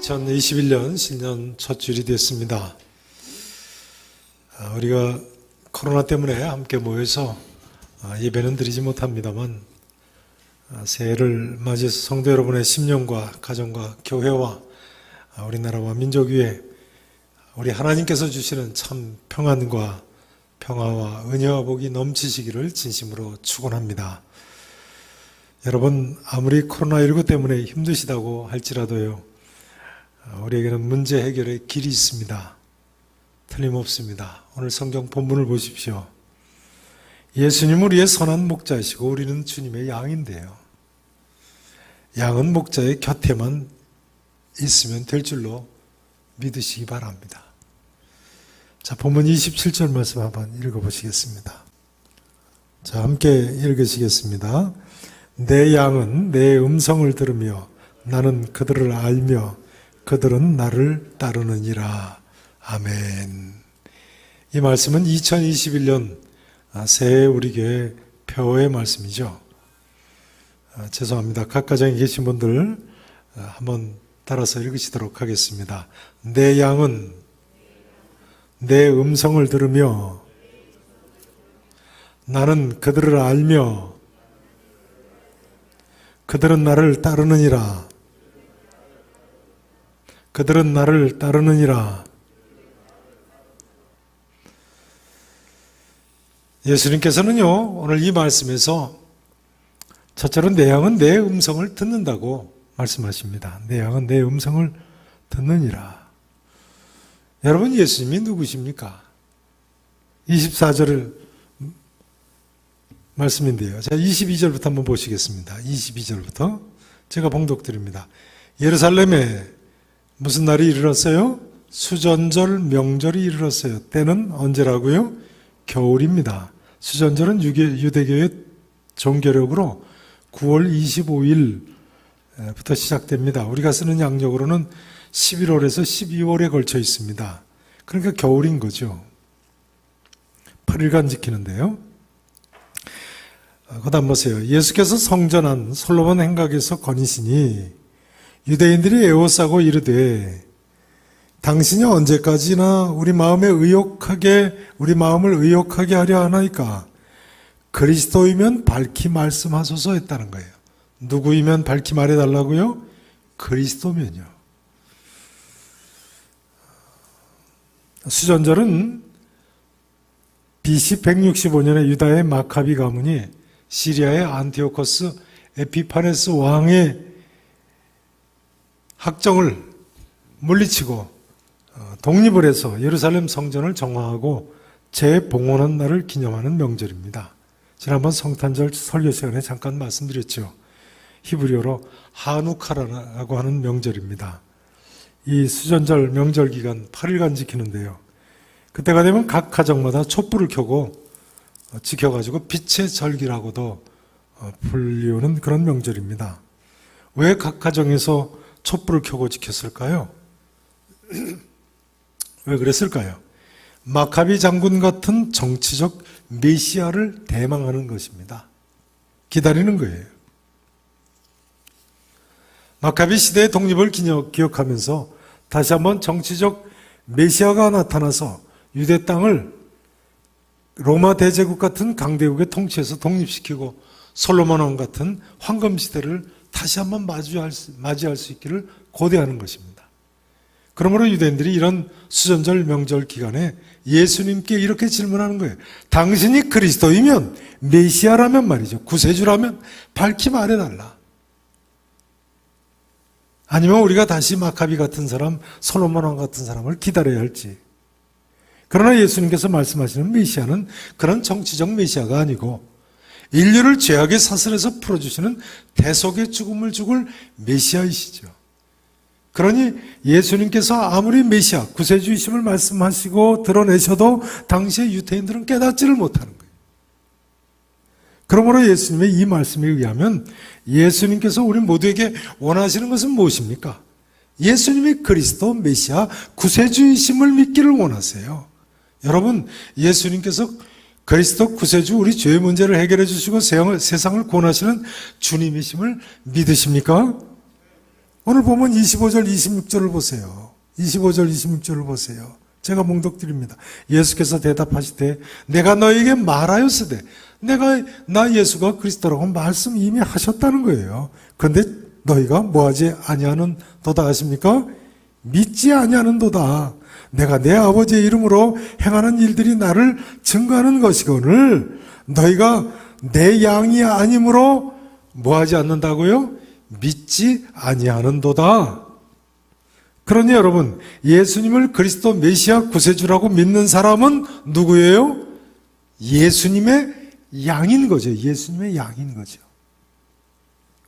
2021년 신년 첫 주일이 됐습니다. 우리가 코로나 때문에 함께 모여서 예배는 드리지 못합니다만 새해를 맞이해서 성도 여러분의 심령과 가정과 교회와 우리나라와 민족 위에 우리 하나님께서 주시는 참 평안과 평화와 은혜와 복이 넘치시기를 진심으로 축원합니다. 여러분, 아무리 코로나19 때문에 힘드시다고 할지라도요, 우리에게는 문제 해결의 길이 있습니다. 틀림없습니다. 오늘 성경 본문을 보십시오. 예수님은 우리의 선한 목자이시고 우리는 주님의 양인데요. 양은 목자의 곁에만 있으면 될 줄로 믿으시기 바랍니다. 자, 본문 27절 말씀 한번 읽어보시겠습니다. 자, 함께 읽으시겠습니다. 내 양은 내 음성을 들으며 나는 그들을 알며 그들은 나를 따르느니라. 아멘. 이 말씀은 2021년 새해 우리 교회 표어의 말씀이죠. 죄송합니다. 각 가정에 계신 분들 한번 따라서 읽으시도록 하겠습니다. 내 양은 내 음성을 들으며 나는 그들을 알며 그들은 나를 따르느니라. 그들은 나를 따르느니라. 예수님께서는요, 오늘 이 말씀에서 첫째로 내 양은 내 음성을 듣는다고 말씀하십니다. 내 양은 내 음성을 듣느니라. 여러분, 예수님이 누구십니까? 24절 말씀인데요. 자, 22절부터 한번 보시겠습니다. 22절부터 제가 봉독드립니다. 예루살렘에 무슨 날이 이르렀어요? 수전절 명절이 이르렀어요. 때는 언제라고요? 겨울입니다. 수전절은 유대교의 종교력으로 9월 25일부터 시작됩니다. 우리가 쓰는 양력으로는 11월에서 12월에 걸쳐 있습니다. 그러니까 겨울인 거죠. 8일간 지키는데요. 그 다음 보세요. 예수께서 성전한 솔로몬 행각에서 거니시니 유대인들이 애워싸고 이르되 당신이 언제까지나 우리 마음을 의욕하게 하려 하나이까? 그리스도이면 밝히 말씀하소서 했다는 거예요. 누구이면 밝히 말해달라고요? 그리스도면요. 수전절은 BC 165년에 유다의 마카비 가문이 시리아의 안티오코스 에피파네스 왕의 학정을 물리치고 독립을 해서 예루살렘 성전을 정화하고 재봉헌한 날을 기념하는 명절입니다. 지난번 성탄절 설교 시간에 잠깐 말씀드렸죠. 히브리어로 하누카라고 하는 명절입니다. 이 수전절 명절 기간 8일간 지키는데요. 그때가 되면 각 가정마다 촛불을 켜고 지켜가지고 빛의 절기라고도 불리우는 그런 명절입니다. 왜 각 가정에서 촛불을 켜고 지켰을까요? 왜 그랬을까요? 마카비 장군 같은 정치적 메시아를 대망하는 것입니다. 기다리는 거예요. 마카비 시대의 독립을 기억하면서 다시 한번 정치적 메시아가 나타나서 유대 땅을 로마 대제국 같은 강대국의 통치에서 독립시키고 솔로몬 왕 같은 황금 시대를 다시 한번 맞이할 수 있기를 고대하는 것입니다. 그러므로 유대인들이 이런 수전절 명절 기간에 예수님께 이렇게 질문하는 거예요. 당신이 그리스도이면, 메시아라면 말이죠. 구세주라면 밝히 말해달라. 아니면 우리가 다시 마카비 같은 사람, 솔로몬 왕 같은 사람을 기다려야 할지. 그러나 예수님께서 말씀하시는 메시아는 그런 정치적 메시아가 아니고 인류를 죄악의 사슬에서 풀어주시는 대속의 죽음을 죽을 메시아이시죠. 그러니 예수님께서 아무리 메시아, 구세주이심을 말씀하시고 드러내셔도 당시의 유대인들은 깨닫지를 못하는 거예요. 그러므로 예수님의 이 말씀에 의하면 예수님께서 우리 모두에게 원하시는 것은 무엇입니까? 예수님이 그리스도, 메시아, 구세주이심을 믿기를 원하세요. 여러분, 예수님께서 그리스도 구세주 우리 죄의 문제를 해결해 주시고 세상을 구원하시는 주님이심을 믿으십니까? 오늘 보면 25절, 26절을 보세요. 25절, 26절을 보세요. 제가 몽독드립니다. 예수께서 대답하시되 내가 너에게 말하였으되 나 예수가 그리스도라고 말씀 이미 하셨다는 거예요. 그런데 너희가 뭐하지 아니하는 도다 하십니까? 믿지 아니하는도다. 내가 내 아버지의 이름으로 행하는 일들이 나를 증거하는 것이거늘 너희가 내 양이 아니므로 뭐하지 않는다고요? 믿지 아니하는도다. 그러니 여러분, 예수님을 그리스도 메시아 구세주라고 믿는 사람은 누구예요? 예수님의 양인 거죠. 예수님의 양인 거죠.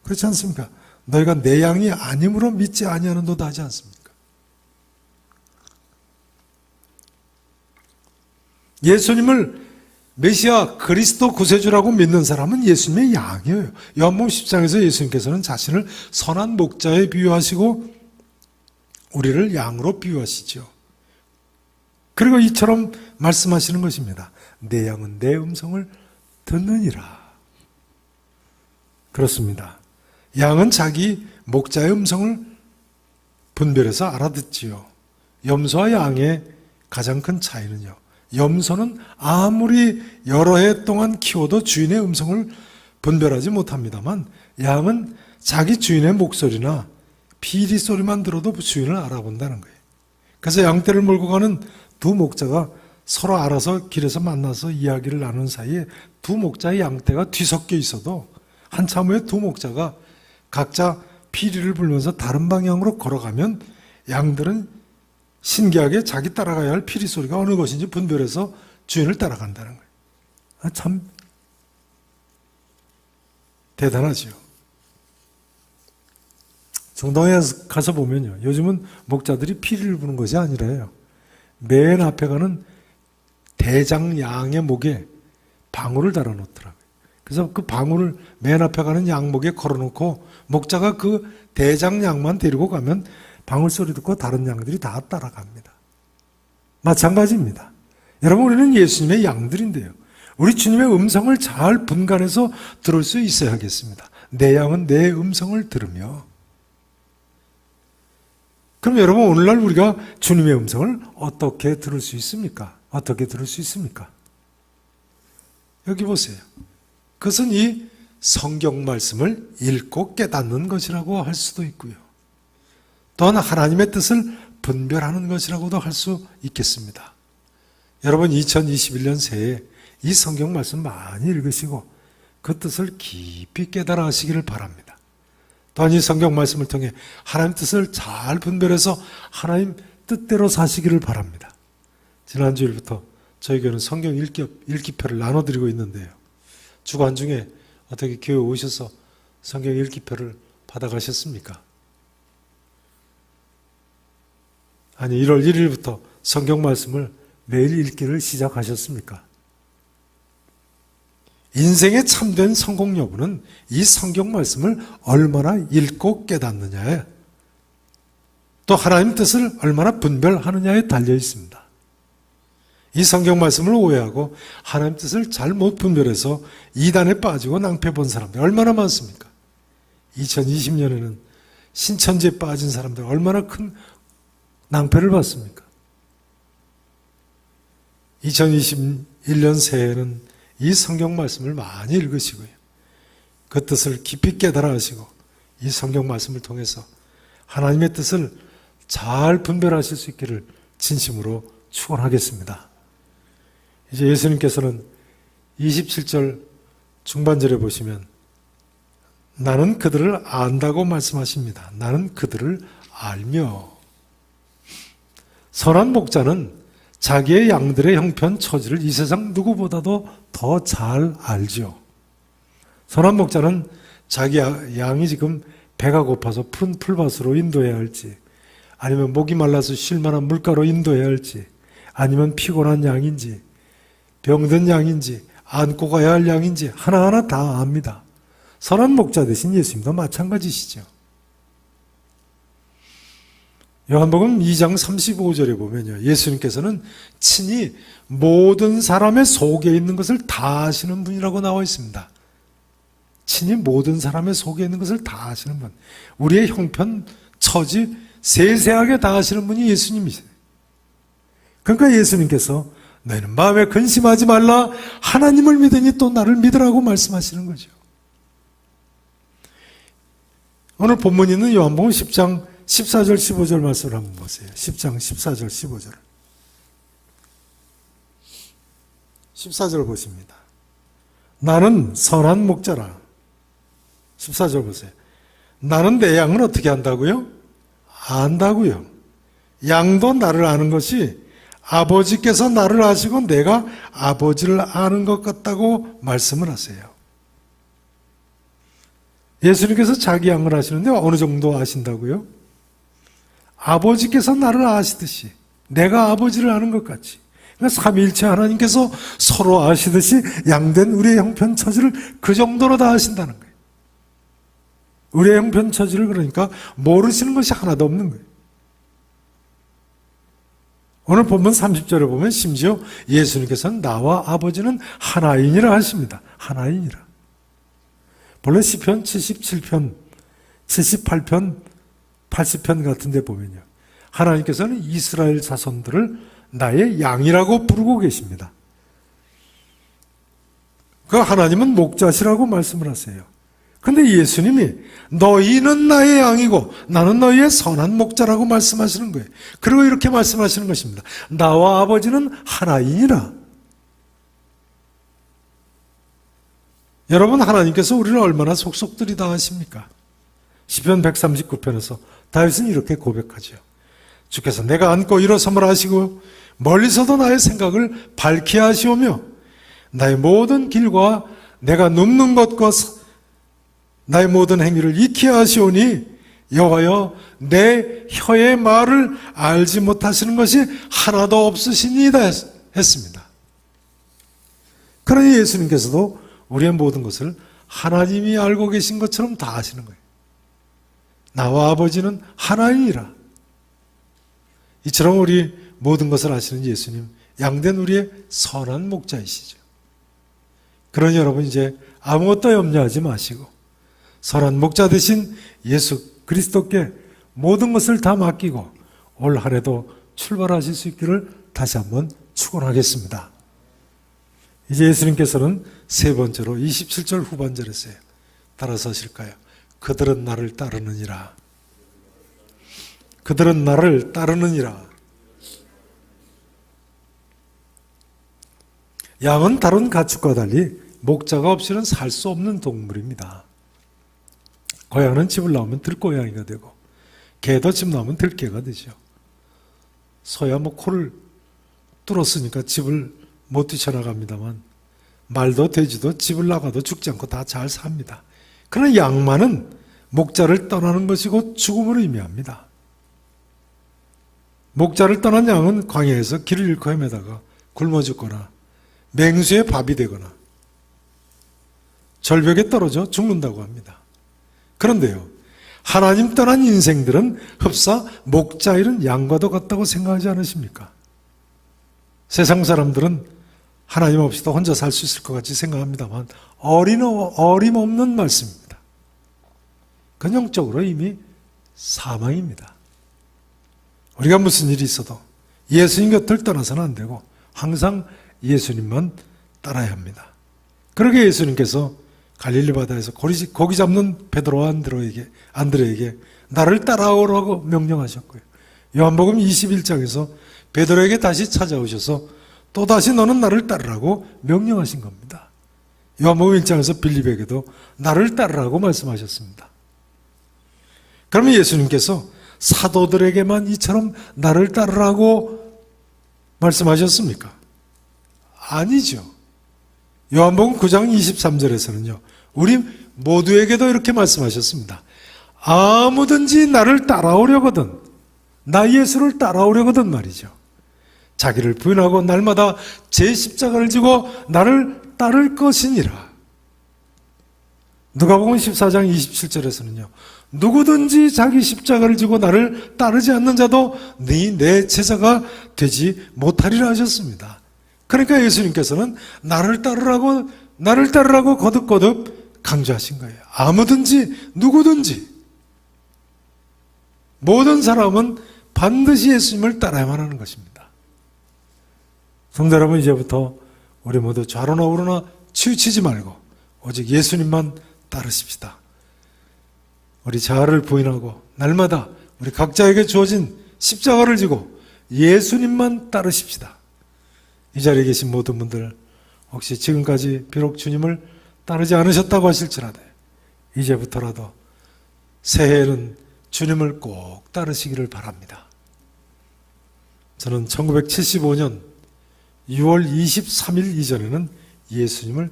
그렇지 않습니까? 너희가 내 양이 아니므로 믿지 아니하는도다 하지 않습니까? 예수님을 메시아 그리스도 구세주라고 믿는 사람은 예수님의 양이에요. 요한복음 10장에서 예수님께서는 자신을 선한 목자에 비유하시고 우리를 양으로 비유하시죠. 그리고 이처럼 말씀하시는 것입니다. 내 양은 내 음성을 듣느니라. 그렇습니다. 양은 자기 목자의 음성을 분별해서 알아듣지요. 염소와 양의 가장 큰 차이는요. 염소는 아무리 여러 해 동안 키워도 주인의 음성을 분별하지 못합니다만 양은 자기 주인의 목소리나 피리 소리만 들어도 주인을 알아본다는 거예요. 그래서 양떼를 몰고 가는 두 목자가 서로 알아서 길에서 만나서 이야기를 나눈 사이에 두 목자의 양떼가 뒤섞여 있어도 한참 후에 두 목자가 각자 피리를 불면서 다른 방향으로 걸어가면 양들은 신기하게 자기 따라가야 할 피리 소리가 어느 것인지 분별해서 주인을 따라간다는 거예요. 참 대단하죠. 정당에 가서 보면요. 요즘은 목자들이 피리를 부는 것이 아니라요. 맨 앞에 가는 대장 양의 목에 방울을 달아놓더라고요. 그래서 그 방울을 맨 앞에 가는 양목에 걸어놓고 목자가 그 대장 양만 데리고 가면 방울 소리 듣고 다른 양들이 다 따라갑니다. 마찬가지입니다. 여러분, 우리는 예수님의 양들인데요. 우리 주님의 음성을 잘 분간해서 들을 수 있어야 하겠습니다. 내 양은 내 음성을 들으며. 그럼 여러분, 오늘날 우리가 주님의 음성을 어떻게 들을 수 있습니까? 어떻게 들을 수 있습니까? 여기 보세요. 그것은 이 성경 말씀을 읽고 깨닫는 것이라고 할 수도 있고요. 또한 하나님의 뜻을 분별하는 것이라고도 할 수 있겠습니다. 여러분, 2021년 새해 이 성경 말씀 많이 읽으시고 그 뜻을 깊이 깨달아 하시기를 바랍니다. 또한 이 성경 말씀을 통해 하나님 뜻을 잘 분별해서 하나님 뜻대로 사시기를 바랍니다. 지난 주일부터 저희 교회는 성경 읽기표를 나눠드리고 있는데요. 주간 중에 어떻게 교회 오셔서 성경 읽기표를 받아가셨습니까? 아니, 1월 1일부터 성경 말씀을 매일 읽기를 시작하셨습니까? 인생의 참된 성공 여부는 이 성경 말씀을 얼마나 읽고 깨닫느냐에, 또 하나님 뜻을 얼마나 분별하느냐에 달려 있습니다. 이 성경 말씀을 오해하고 하나님 뜻을 잘못 분별해서 이단에 빠지고 낭패 본 사람들 얼마나 많습니까? 2020년에는 신천지에 빠진 사람들 얼마나 큰 낭패를 봤습니까? 2021년 새해에는 이 성경 말씀을 많이 읽으시고요. 그 뜻을 깊이 깨달아 하시고 이 성경 말씀을 통해서 하나님의 뜻을 잘 분별하실 수 있기를 진심으로 축원하겠습니다. 이제 예수님께서는 27절 중반절에 보시면 나는 그들을 안다고 말씀하십니다. 나는 그들을 알며. 선한 목자는 자기의 양들의 형편 처지를 이 세상 누구보다도 더 잘 알죠. 선한 목자는 자기 양이 지금 배가 고파서 푸른 풀밭으로 인도해야 할지, 아니면 목이 말라서 쉴 만한 물가로 인도해야 할지, 아니면 피곤한 양인지 병든 양인지 안고 가야 할 양인지 하나하나 다 압니다. 선한 목자 되신 예수님도 마찬가지시죠. 요한복음 2장 35절에 보면요, 예수님께서는 친히 모든 사람의 속에 있는 것을 다 아시는 분이라고 나와 있습니다. 친히 모든 사람의 속에 있는 것을 다 아시는 분. 우리의 형편 처지 세세하게 다 아시는 분이 예수님이세요. 그러니까 예수님께서 너희는 마음에 근심하지 말라, 하나님을 믿으니 또 나를 믿으라고 말씀하시는 거죠. 오늘 본문에 있는 요한복음 10장 14절 15절 말씀을 한번 보세요. 10장 14절 15절 14절 보십니다. 나는 선한 목자라. 14절 보세요. 나는 내 양을 어떻게 안다고요? 안다고요. 양도 나를 아는 것이 아버지께서 나를 아시고 내가 아버지를 아는 것 같다고 말씀을 하세요. 예수님께서 자기 양을 아시는데 어느 정도 아신다고요? 아버지께서 나를 아시듯이 내가 아버지를 아는 것 같이, 그러니까 삼위일체 하나님께서 서로 아시듯이 양된 우리의 형편 처지를 그 정도로 다 아신다는 거예요. 우리의 형편 처지를 그러니까 모르시는 것이 하나도 없는 거예요. 오늘 본문 30절에 보면 심지어 예수님께서는 나와 아버지는 하나이니라 하십니다. 하나이니라. 본래 시편 77편, 78편, 80편 같은 데 보면요, 하나님께서는 이스라엘 자손들을 나의 양이라고 부르고 계십니다. 그 하나님은 목자시라고 말씀을 하세요. 근데 예수님이 너희는 나의 양이고 나는 너희의 선한 목자라고 말씀하시는 거예요. 그리고 이렇게 말씀하시는 것입니다. 나와 아버지는 하나이니라. 여러분, 하나님께서 우리를 얼마나 속속들이다 하십니까? 시편 139편에서 다윗은 이렇게 고백하죠. 주께서 내가 앉고 일어섬을 하시고 멀리서도 나의 생각을 밝게 하시오며 나의 모든 길과 내가 눕는 것과 나의 모든 행위를 익히 하시오니 여호와여 내 혀의 말을 알지 못하시는 것이 하나도 없으시니이다 했습니다. 그러니 예수님께서도 우리의 모든 것을 하나님이 알고 계신 것처럼 다 아시는 거예요. 나와 아버지는 하나이니라. 이처럼 우리 모든 것을 아시는 예수님, 양된 우리의 선한 목자이시죠. 그러니 여러분 이제 아무것도 염려하지 마시고 선한 목자 되신 예수 그리스도께 모든 것을 다 맡기고 올 한 해도 출발하실 수 있기를 다시 한번 축원하겠습니다. 이제 예수님께서는 세 번째로 27절 후반절에 써요. 따라서 하실까요? 그들은 나를 따르느니라. 그들은 나를 따르느니라. 양은 다른 가축과 달리 목자가 없이는 살 수 없는 동물입니다. 고양이는 집을 나오면 들고양이가 되고 개도 집 나오면 들개가 되죠. 소야 뭐 코를 뚫었으니까 집을 못 뛰쳐나갑니다만 말도 돼지도 집을 나가도 죽지 않고 다 잘 삽니다. 그러나 양만은 목자를 떠나는 것이고 죽음을 의미합니다. 목자를 떠난 양은 광야에서 길을 잃고 헤매다가 굶어 죽거나 맹수의 밥이 되거나 절벽에 떨어져 죽는다고 합니다. 그런데요, 하나님 떠난 인생들은 흡사 목자 잃은 양과도 같다고 생각하지 않으십니까? 세상 사람들은 하나님 없이도 혼자 살 수 있을 것 같이 생각합니다만 어림없는 말씀입니다. 근영적으로 이미 사망입니다. 우리가 무슨 일이 있어도 예수님 곁을 떠나서는 안 되고 항상 예수님만 따라야 합니다. 그러게 예수님께서 갈릴리 바다에서 고기 잡는 베드로와 안드레에게 나를 따라오라고 명령하셨고요. 요한복음 21장에서 베드로에게 다시 찾아오셔서 또다시 너는 나를 따르라고 명령하신 겁니다. 요한복음 1장에서 빌립에게도 나를 따르라고 말씀하셨습니다. 그러면 예수님께서 사도들에게만 이처럼 나를 따르라고 말씀하셨습니까? 아니죠. 요한복음 9장 23절에서는요. 우리 모두에게도 이렇게 말씀하셨습니다. 아무든지 나를 따라오려거든, 나 예수를 따라오려거든 말이죠. 자기를 부인하고 날마다 제 십자가를 지고 나를 따를 것이니라. 누가복음 14장 27절에서는요. 누구든지 자기 십자가를 지고 나를 따르지 않는 자도 내 제자가 되지 못하리라 하셨습니다. 그러니까 예수님께서는 나를 따르라고 거듭거듭 강조하신 거예요. 아무든지 누구든지. 모든 사람은 반드시 예수님을 따라야만 하는 것입니다. 성도 여러분, 이제부터 우리 모두 좌로나 우로나 치우치지 말고 오직 예수님만 따르십시다. 우리 자아를 부인하고 날마다 우리 각자에게 주어진 십자가를 지고 예수님만 따르십시다. 이 자리에 계신 모든 분들, 혹시 지금까지 비록 주님을 따르지 않으셨다고 하실지라도 이제부터라도 새해에는 주님을 꼭 따르시기를 바랍니다. 저는 1975년 6월 23일 이전에는 예수님을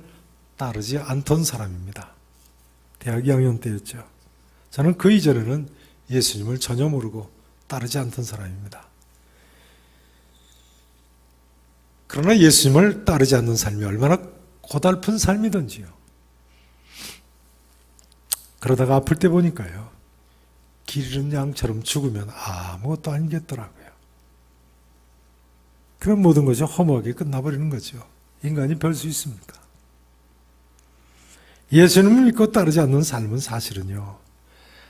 따르지 않던 사람입니다. 대학 2학년 때였죠. 저는 그 이전에는 예수님을 전혀 모르고 따르지 않던 사람입니다. 그러나 예수님을 따르지 않는 삶이 얼마나 고달픈 삶이던지요. 그러다가 아플 때 보니까요, 길 잃은 양처럼 죽으면 아무것도 아니겠더라고요. 그런 모든 것이 허무하게 끝나버리는 거죠. 인간이 별 수 있습니까? 예수님을 믿고 따르지 않는 삶은 사실은요,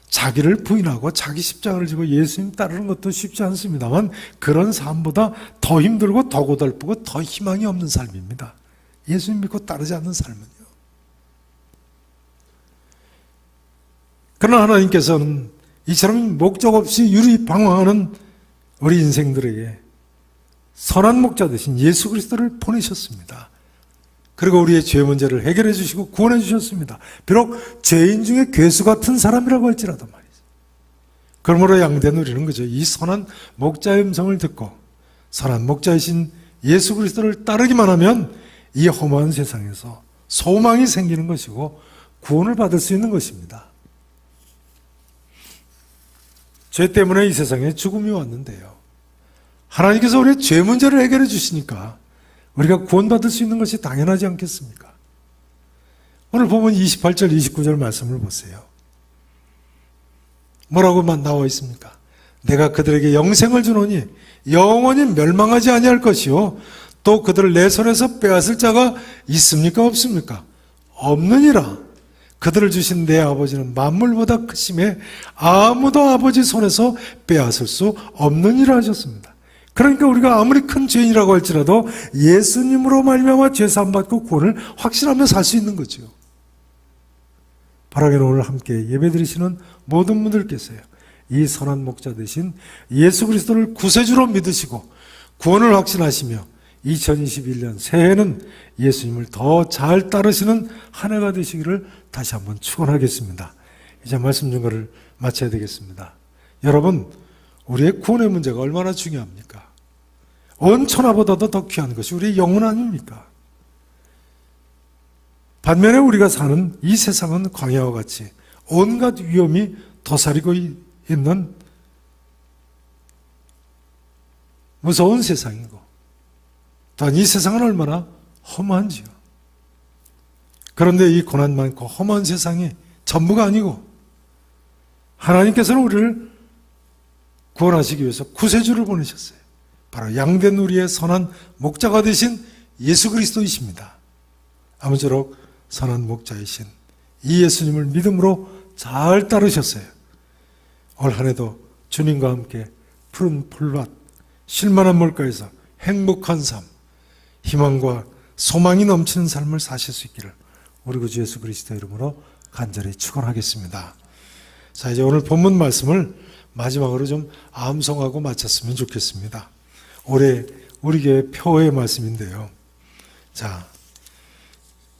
자기를 부인하고 자기 십자가를 지고 예수님 따르는 것도 쉽지 않습니다만 그런 삶보다 더 힘들고 더 고달프고 더 희망이 없는 삶입니다. 예수님 믿고 따르지 않는 삶은요. 그러나 하나님께서는 이처럼 목적 없이 유리방황하는 우리 인생들에게 선한 목자 되신 예수 그리스도를 보내셨습니다. 그리고 우리의 죄 문제를 해결해 주시고 구원해 주셨습니다. 비록 죄인 중에 괴수 같은 사람이라고 할지라도 말이죠. 그러므로 양된 우리는 그저 이 선한 목자의 음성을 듣고 선한 목자이신 예수 그리스도를 따르기만 하면 이 험한 세상에서 소망이 생기는 것이고 구원을 받을 수 있는 것입니다. 죄 때문에 이 세상에 죽음이 왔는데요, 하나님께서 우리의 죄 문제를 해결해 주시니까 우리가 구원받을 수 있는 것이 당연하지 않겠습니까? 오늘 보면 28절, 29절 말씀을 보세요. 뭐라고만 나와 있습니까? 내가 그들에게 영생을 주노니 영원히 멸망하지 아니할 것이요 또 그들을 내 손에서 빼앗을 자가 있습니까? 없습니까? 없느니라. 그들을 주신 내 아버지는 만물보다 크심에 아무도 아버지 손에서 빼앗을 수 없느니라 하셨습니다. 그러니까 우리가 아무리 큰 죄인이라고 할지라도 예수님으로 말미암아 죄 사함 받고 구원을 확신하며 살 수 있는 거죠. 바라기는 오늘 함께 예배드리시는 모든 분들께서요, 이 선한 목자 되신 예수 그리스도를 구세주로 믿으시고 구원을 확신하시며 2021년 새해에는 예수님을 더 잘 따르시는 한 해가 되시기를 다시 한번 축원하겠습니다. 이제 말씀 증거를 마쳐야 되겠습니다. 여러분, 우리의 구원의 문제가 얼마나 중요합니까? 온 천하보다도 더 귀한 것이 우리의 영혼 아닙니까? 반면에 우리가 사는 이 세상은 광야와 같이 온갖 위험이 도사리고 있는 무서운 세상이고, 또한 이 세상은 얼마나 험한지요. 그런데 이 고난 많고 험한 세상이 전부가 아니고 하나님께서는 우리를 구원하시기 위해서 구세주를 보내셨어요. 바로 양된 우리의 선한 목자가 되신 예수 그리스도이십니다. 아무쪼록 선한 목자이신 이 예수님을 믿음으로 잘 따르셨어요. 올 한 해도 주님과 함께 푸른 풀밭, 쉴만한 물가에서 행복한 삶, 희망과 소망이 넘치는 삶을 사실 수 있기를 우리 구주 예수 그리스도의 이름으로 간절히 축원하겠습니다. 자, 이제 오늘 본문 말씀을 마지막으로 좀 암송하고 마쳤으면 좋겠습니다. 올해 우리 교회 표의 말씀인데요. 자,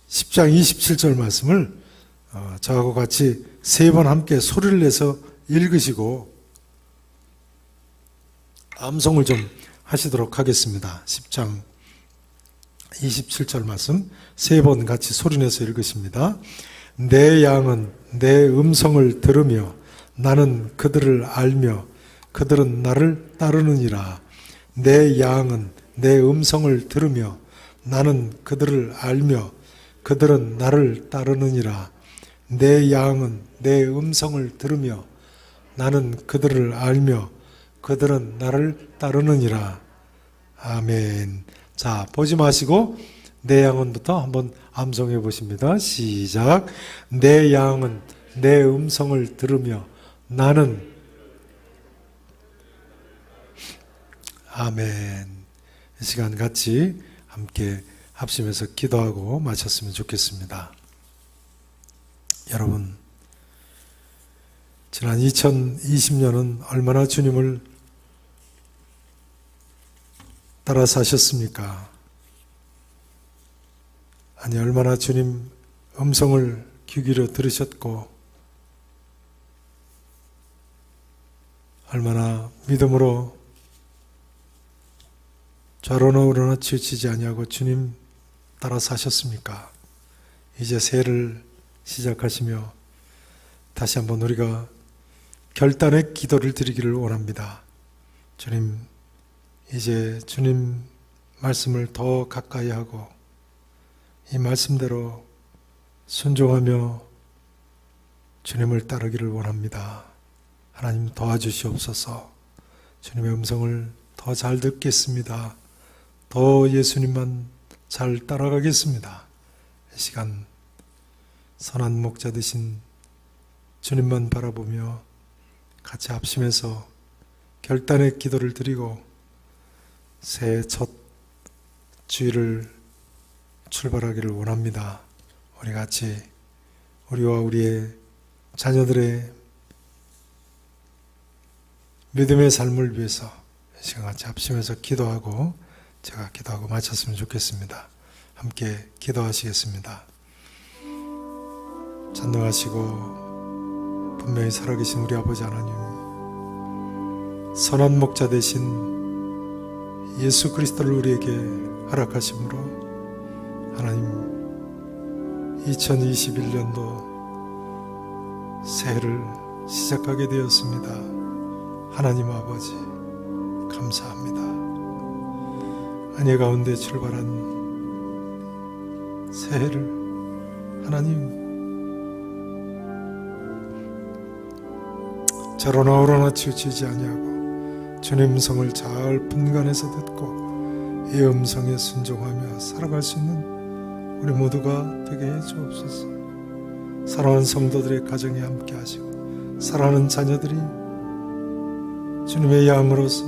10장 27절 말씀을 저하고 같이 세 번 함께 소리를 내서 읽으시고 암송을 좀 하시도록 하겠습니다. 10장 27절 말씀 세 번 같이 소리내서 읽으십니다. 내 양은 내 음성을 들으며 나는 그들을 알며 그들은 나를 따르느니라. 내 양은 내 음성을 들으며 나는 그들을 알며 그들은 나를 따르느니라. 내 양은 내 음성을 들으며 나는 그들을 알며 그들은 나를 따르느니라. 아멘. 자, 보지 마시고 내 양은부터 한번 암송해 보십니다. 시작. 내 양은 내 음성을 들으며 나는 아멘. 이 시간 같이 함께 합심해서 기도하고 마쳤으면 좋겠습니다. 여러분, 지난 2020년은 얼마나 주님을 따라 사셨습니까? 아니, 얼마나 주님 음성을 귀 기울여 들으셨고, 얼마나 믿음으로 좌로나 우로나 치우치지 아니하고 주님 따라 사셨습니까? 이제 새해를 시작하시며 다시 한번 우리가 결단의 기도를 드리기를 원합니다. 주님, 이제 주님 말씀을 더 가까이 하고 이 말씀대로 순종하며 주님을 따르기를 원합니다. 하나님 도와주시옵소서. 주님의 음성을 더 잘 듣겠습니다. 더 예수님만 잘 따라가겠습니다. 이 시간 선한 목자 되신 주님만 바라보며 같이 합심해서 결단의 기도를 드리고 새해 첫 주일을 출발하기를 원합니다. 우리 같이 우리와 우리의 자녀들의 믿음의 삶을 위해서 이 시간 같이 합심해서 기도하고 제가 기도하고 마쳤으면 좋겠습니다. 함께 기도하시겠습니다. 전능하시고 분명히 살아계신 우리 아버지 하나님, 선한 목자 되신 예수 그리스도를 우리에게 허락하심으로 하나님 2021년도 새해를 시작하게 되었습니다. 하나님 아버지 감사합니다. 은혜 가운데 출발한 새해를 하나님 저러나 오러나 치우치지 아니하고 주님 음성을 잘 분간해서 듣고 이 음성에 순종하며 살아갈 수 있는 우리 모두가 되게 해 주옵소서. 사랑하는 성도들의 가정에 함께 하시고 사랑하는 자녀들이 주님의 양으로서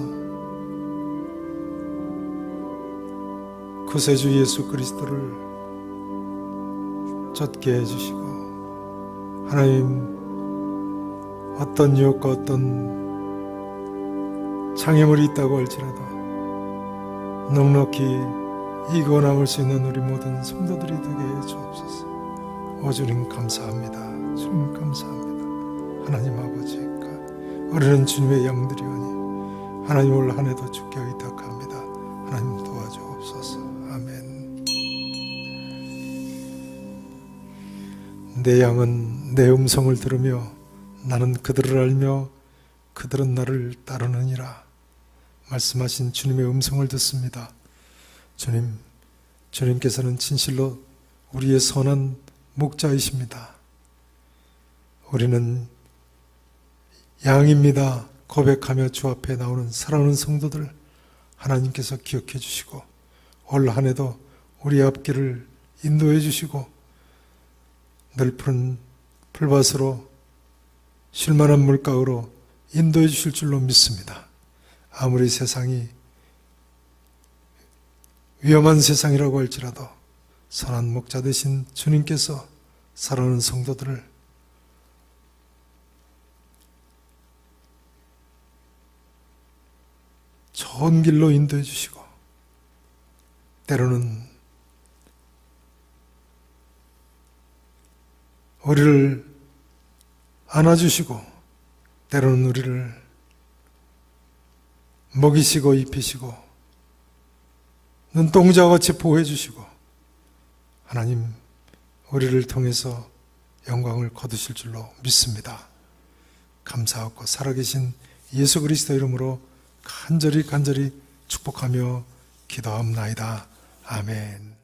구세주 예수 그리스도를 쫓게 해주시고 하나님 어떤 유혹과 어떤 장애물이 있다고 할지라도 넉넉히 이겨 나올 수 있는 우리 모든 성도들이 되게 해 주옵소서. 오 주님 감사합니다. 주님 감사합니다. 하나님 아버지가 우리는 주님의 양들이오니 하나님 올 한 해도 주께 의탁합니다. 하나님 도와주옵소서. 아멘. 내 양은 내 음성을 들으며 나는 그들을 알며 그들은 나를 따르느니라 말씀하신 주님의 음성을 듣습니다. 주님께서는 진실로 우리의 선한 목자이십니다. 우리는 양입니다 고백하며 주 앞에 나오는 사랑하는 성도들 하나님께서 기억해 주시고 올 한 해도 우리 앞길을 인도해 주시고 넓은 풀밭으로 쉴만한 물가로 인도해 주실 줄로 믿습니다. 아무리 세상이 위험한 세상이라고 할지라도 선한 목자 되신 주님께서 사랑하는 성도들을 좋은 길로 인도해 주시고 때로는 우리를 안아주시고 때로는 우리를 먹이시고 입히시고 눈동자와 같이 보호해 주시고 하나님 우리를 통해서 영광을 거두실 줄로 믿습니다. 감사하고 살아계신 예수 그리스도 이름으로 간절히 축복하며 기도합나이다. 아멘.